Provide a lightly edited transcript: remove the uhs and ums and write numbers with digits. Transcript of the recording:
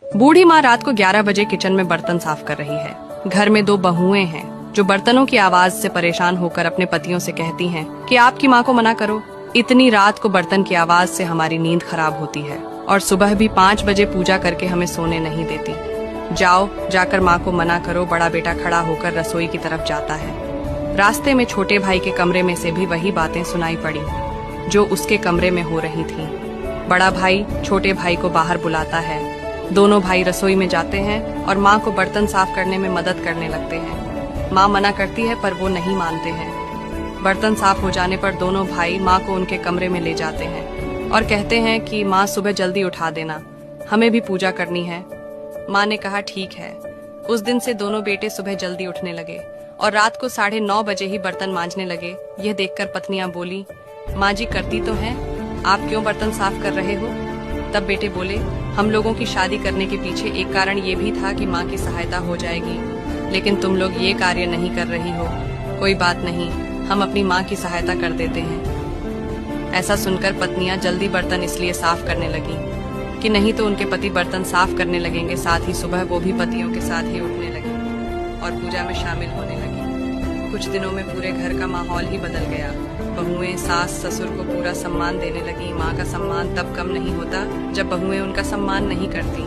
बूढ़ी माँ रात को 11 बजे किचन में बर्तन साफ कर रही है। घर में 2 बहुएं हैं जो बर्तनों की आवाज से परेशान होकर अपने पतियों से कहती हैं कि आपकी माँ को मना करो, इतनी रात को बर्तन की आवाज से हमारी नींद खराब होती है और सुबह भी 5 बजे पूजा करके हमें सोने नहीं देती। जाओ, जाकर माँ को मना करो। बड़ा बेटा खड़ा होकर रसोई की तरफ जाता है। रास्ते में छोटे भाई के कमरे में से भी वही बातें सुनाई पड़ी जो उसके कमरे में हो रही थी। बड़ा भाई छोटे भाई को बाहर बुलाता है। दोनों भाई रसोई में जाते हैं और माँ को बर्तन साफ करने में मदद करने लगते हैं। माँ मना करती है पर वो नहीं मानते हैं। बर्तन साफ हो जाने पर दोनों भाई माँ को उनके कमरे में ले जाते हैं और कहते हैं कि माँ सुबह जल्दी उठा देना, हमें भी पूजा करनी है। माँ ने कहा ठीक है। उस दिन से दोनों बेटे सुबह जल्दी उठने लगे और रात को 9:30 बजे ही बर्तन मांजने लगे। यह देखकर पत्नियां बोली, माँ जी करती तो हैं, आप क्यों बर्तन साफ कर रहे हो? तब बेटे बोले, हम लोगों की शादी करने के पीछे एक कारण ये भी था कि माँ की सहायता हो जाएगी, लेकिन तुम लोग ये कार्य नहीं कर रही हो। कोई बात नहीं, हम अपनी माँ की सहायता कर देते हैं। ऐसा सुनकर पत्नियां जल्दी बर्तन इसलिए साफ करने लगी कि नहीं तो उनके पति बर्तन साफ करने लगेंगे। साथ ही सुबह वो भी पतियों के साथ ही उठने लगी और पूजा में शामिल होने लगी। कुछ दिनों में पूरे घर का माहौल ही बदल गया। बहुएं सास ससुर को पूरा सम्मान देने लगी। माँ का सम्मान तब कम नहीं होता जब बहुएं उनका सम्मान नहीं करती।